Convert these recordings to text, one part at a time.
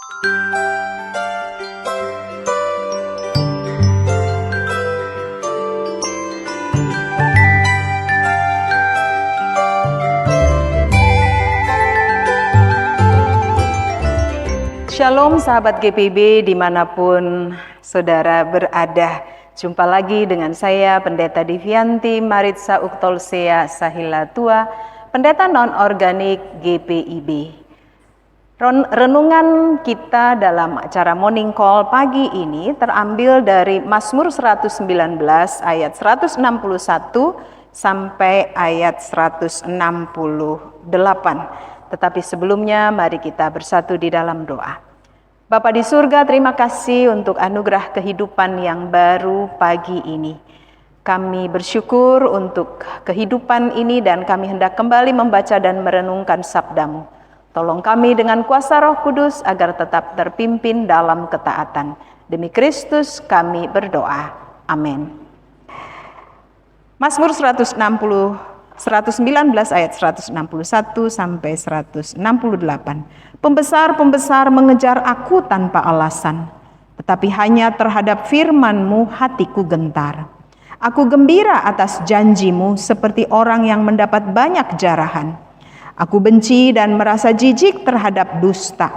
Shalom sahabat GPIB dimanapun saudara berada. Jumpa lagi dengan saya Pendeta Divianti Maritza Uktolsea Sahilatua, Pendeta Non-Organik GPIB. Renungan kita dalam acara Morning Call pagi ini terambil dari Mazmur 119 ayat 161 sampai ayat 168. Tetapi sebelumnya mari kita bersatu di dalam doa. Bapa di surga, terima kasih untuk anugerah kehidupan yang baru pagi ini. Kami bersyukur untuk kehidupan ini dan kami hendak kembali membaca dan merenungkan sabda-Mu. Tolong kami dengan kuasa Roh Kudus agar tetap terpimpin dalam ketaatan. Demi Kristus kami berdoa. Amin. Mazmur 119 ayat 161 sampai 168. Pembesar-pembesar mengejar aku tanpa alasan, tetapi hanya terhadap firman-Mu hatiku gentar. Aku gembira atas janji-Mu seperti orang yang mendapat banyak jarahan. Aku benci dan merasa jijik terhadap dusta,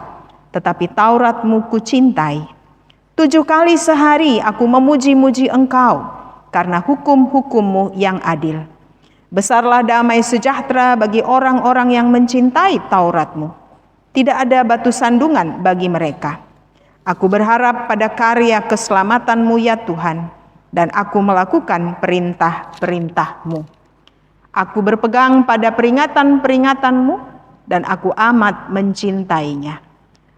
tetapi Taurat-Mu kucintai. 7 kali sehari aku memuji-muji Engkau karena hukum-hukum-Mu yang adil. Besarlah damai sejahtera bagi orang-orang yang mencintai Taurat-Mu. Tidak ada batu sandungan bagi mereka. Aku berharap pada karya keselamatan-Mu ya Tuhan, dan aku melakukan perintah-perintah-Mu. Aku berpegang pada peringatan-peringatan-Mu, dan aku amat mencintainya.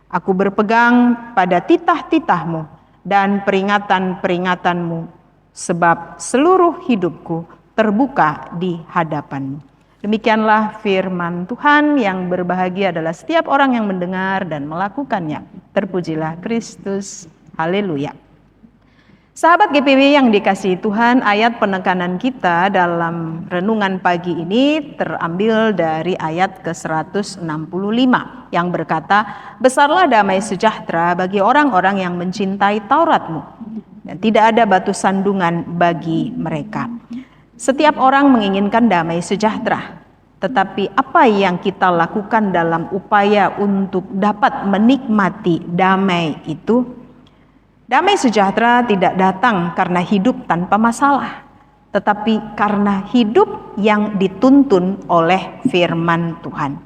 Aku berpegang pada titah-titah-Mu dan peringatan-peringatan-Mu, sebab seluruh hidupku terbuka di hadapan-Mu. Demikianlah firman Tuhan. Yang berbahagia adalah setiap orang yang mendengar dan melakukannya. Terpujilah Kristus. Haleluya. Sahabat GPIB yang dikasihi Tuhan, ayat penekanan kita dalam renungan pagi ini terambil dari ayat ke-165 yang berkata, besarlah damai sejahtera bagi orang-orang yang mencintai Taurat-Mu, dan tidak ada batu sandungan bagi mereka. Setiap orang menginginkan damai sejahtera, tetapi apa yang kita lakukan dalam upaya untuk dapat menikmati damai itu? Damai sejahtera tidak datang karena hidup tanpa masalah, tetapi karena hidup yang dituntun oleh firman Tuhan.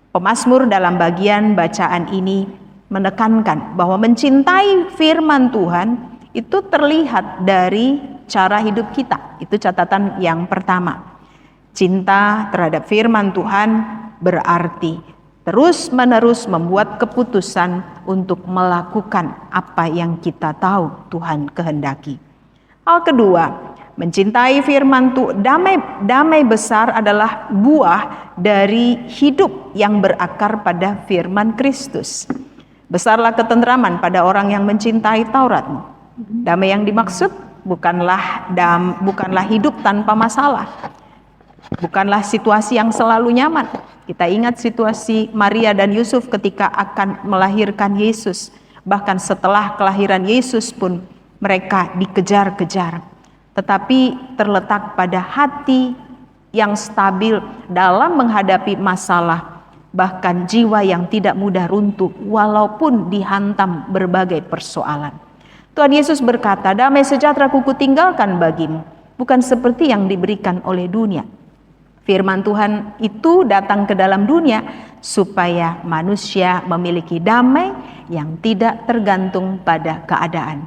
Pemazmur dalam bagian bacaan ini menekankan bahwa mencintai firman Tuhan itu terlihat dari cara hidup kita. Itu catatan yang pertama. Cinta terhadap firman Tuhan berarti terus-menerus membuat keputusan untuk melakukan apa yang kita tahu Tuhan kehendaki. Hal kedua, mencintai firman Tuhan, damai besar adalah buah dari hidup yang berakar pada firman Kristus. Besarlah ketentraman pada orang yang mencintai Taurat-Mu. Damai yang dimaksud bukanlah hidup tanpa masalah. Bukanlah situasi yang selalu nyaman. Kita ingat situasi Maria dan Yusuf ketika akan melahirkan Yesus. Bahkan setelah kelahiran Yesus pun mereka dikejar-kejar. Tetapi terletak pada hati yang stabil dalam menghadapi masalah. Bahkan jiwa yang tidak mudah runtuh walaupun dihantam berbagai persoalan. Tuhan Yesus berkata, damai sejahtera kutinggalkan bagimu, bukan seperti yang diberikan oleh dunia. Firman Tuhan itu datang ke dalam dunia supaya manusia memiliki damai yang tidak tergantung pada keadaan.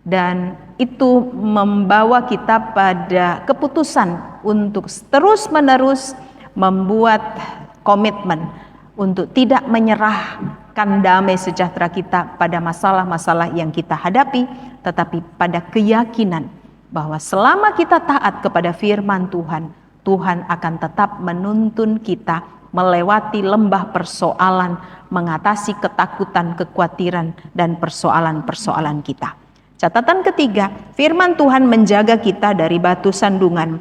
Dan itu membawa kita pada keputusan untuk terus-menerus membuat komitmen untuk tidak menyerahkan damai sejahtera kita pada masalah-masalah yang kita hadapi, tetapi pada keyakinan bahwa selama kita taat kepada firman Tuhan, Tuhan akan tetap menuntun kita melewati lembah persoalan, mengatasi ketakutan, kekhawatiran, dan persoalan-persoalan kita. Catatan ketiga, firman Tuhan menjaga kita dari batu sandungan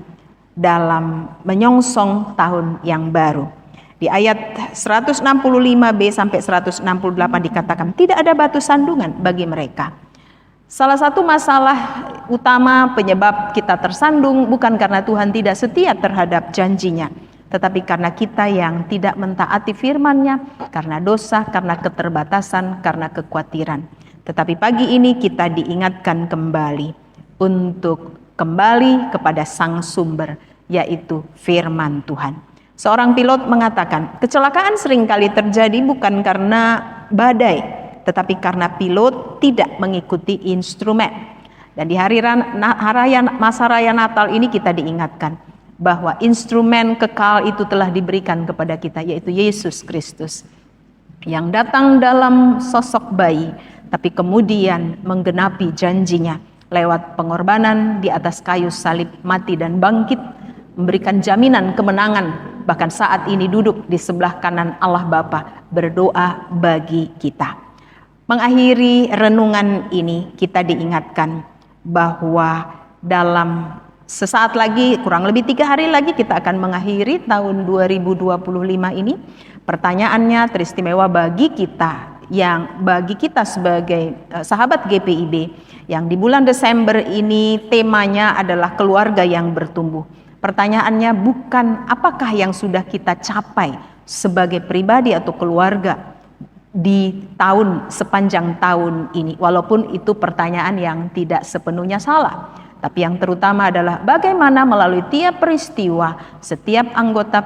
dalam menyongsong tahun yang baru. Di ayat 165b sampai 168 dikatakan tidak ada batu sandungan bagi mereka. Salah satu masalah utama penyebab kita tersandung bukan karena Tuhan tidak setia terhadap janjinya, tetapi karena kita yang tidak mentaati firman-Nya, karena dosa, karena keterbatasan, karena kekhawatiran. Tetapi pagi ini kita diingatkan kembali untuk kembali kepada sang sumber, yaitu firman Tuhan. Seorang pilot mengatakan, kecelakaan seringkali terjadi bukan karena badai, tetapi karena pilot tidak mengikuti instrumen. Dan di masa raya Natal ini kita diingatkan bahwa instrumen kekal itu telah diberikan kepada kita, yaitu Yesus Kristus, yang datang dalam sosok bayi, tapi kemudian menggenapi janjinya lewat pengorbanan di atas kayu salib, mati dan bangkit, memberikan jaminan kemenangan. Bahkan saat ini duduk di sebelah kanan Allah Bapa berdoa bagi kita. Mengakhiri renungan ini kita diingatkan bahwa dalam sesaat lagi, kurang lebih 3 hari lagi kita akan mengakhiri tahun 2025 ini. Pertanyaannya teristimewa bagi kita sebagai sahabat GPIB yang di bulan Desember ini temanya adalah keluarga yang bertumbuh. Pertanyaannya bukan apakah yang sudah kita capai sebagai pribadi atau keluarga di sepanjang tahun ini, walaupun itu pertanyaan yang tidak sepenuhnya salah, tapi yang terutama adalah bagaimana melalui tiap peristiwa setiap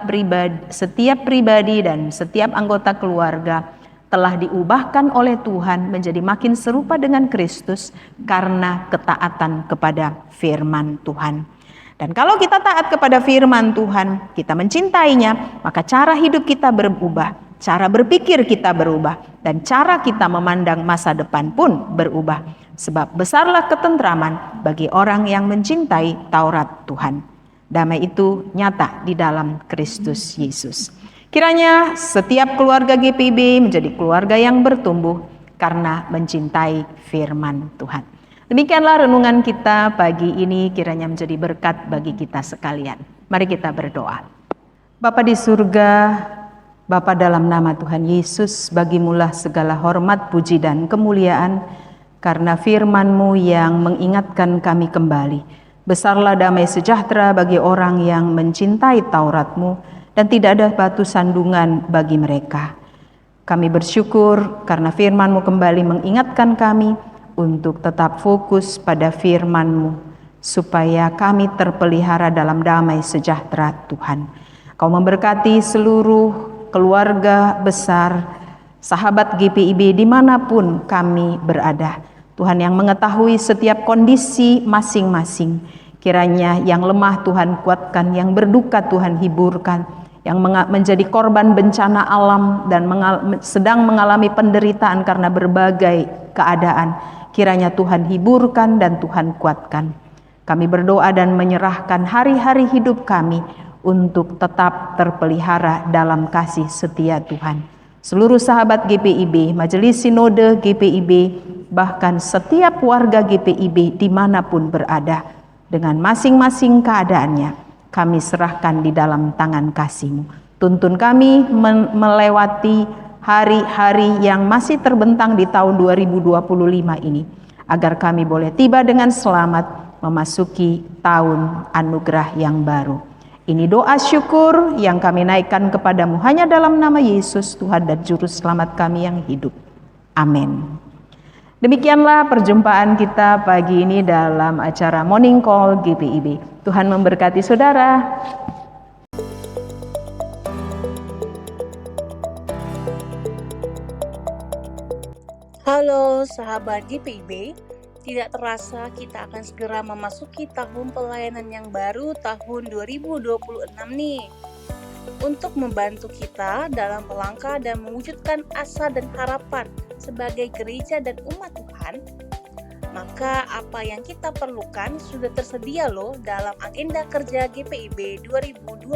pribadi dan setiap anggota keluarga telah diubahkan oleh Tuhan menjadi makin serupa dengan Kristus karena ketaatan kepada firman Tuhan. Dan kalau kita taat kepada firman Tuhan, kita mencintainya, maka cara hidup kita berubah, cara berpikir kita berubah, dan cara kita memandang masa depan pun berubah. Sebab besarlah ketentraman bagi orang yang mencintai Taurat Tuhan. Damai itu nyata di dalam Kristus Yesus. Kiranya setiap keluarga GPIB menjadi keluarga yang bertumbuh karena mencintai firman Tuhan. Demikianlah renungan kita pagi ini, kiranya menjadi berkat bagi kita sekalian. Mari kita berdoa. Bapa di surga, Bapa dalam nama Tuhan Yesus, bagimulah segala hormat, puji dan kemuliaan, karena firman-Mu yang mengingatkan kami kembali. Besarlah damai sejahtera bagi orang yang mencintai Taurat-Mu, dan tidak ada batu sandungan bagi mereka. Kami bersyukur karena firman-Mu kembali mengingatkan kami untuk tetap fokus pada firman-Mu, supaya kami terpelihara dalam damai sejahtera Tuhan. Kau memberkati seluruh keluarga besar, sahabat GPIB dimanapun kami berada. Tuhan yang mengetahui setiap kondisi masing-masing. Kiranya yang lemah Tuhan kuatkan, yang berduka Tuhan hiburkan, yang menjadi korban bencana alam dan sedang mengalami penderitaan karena berbagai keadaan. Kiranya Tuhan hiburkan dan Tuhan kuatkan. Kami berdoa dan menyerahkan hari-hari hidup kami untuk tetap terpelihara dalam kasih setia Tuhan. Seluruh sahabat GPIB, Majelis Sinode GPIB, bahkan setiap warga GPIB dimanapun berada, dengan masing-masing keadaannya, kami serahkan di dalam tangan kasih-Mu. Tuntun kami melewati hari-hari yang masih terbentang di tahun 2025 ini, agar kami boleh tiba dengan selamat memasuki tahun anugerah yang baru. Ini doa syukur yang kami naikkan kepadamu hanya dalam nama Yesus, Tuhan dan Juru Selamat kami yang hidup. Amin. Demikianlah perjumpaan kita pagi ini dalam acara Morning Call GPIB. Tuhan memberkati saudara. Halo sahabat GPIB, tidak terasa kita akan segera memasuki tahun pelayanan yang baru tahun 2026 nih. Untuk membantu kita dalam melangkah dan mewujudkan asa dan harapan sebagai gereja dan umat Tuhan, maka apa yang kita perlukan sudah tersedia loh dalam agenda kerja GPIB 2026.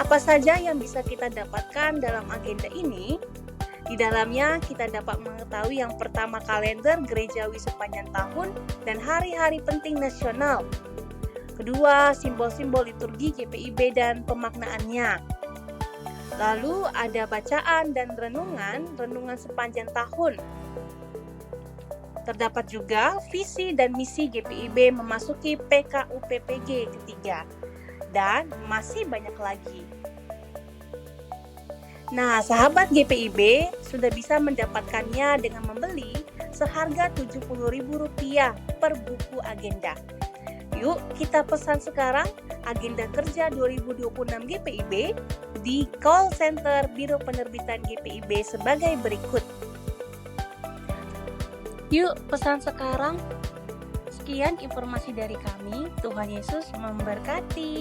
Apa saja yang bisa kita dapatkan dalam agenda ini? Di dalamnya kita dapat mengetahui yang pertama kalender gerejawi sepanjang tahun dan hari-hari penting nasional. Kedua, simbol-simbol liturgi GPIB dan pemaknaannya. Lalu ada bacaan dan renungan sepanjang tahun. Terdapat juga visi dan misi GPIB memasuki PKUPPG ketiga. Dan masih banyak lagi. Nah, sahabat GPIB sudah bisa mendapatkannya dengan membeli seharga Rp70.000 per buku agenda. Yuk kita pesan sekarang agenda kerja 2026 GPIB di call center Biro Penerbitan GPIB sebagai berikut. Yuk pesan sekarang. Sekian informasi dari kami. Tuhan Yesus memberkati.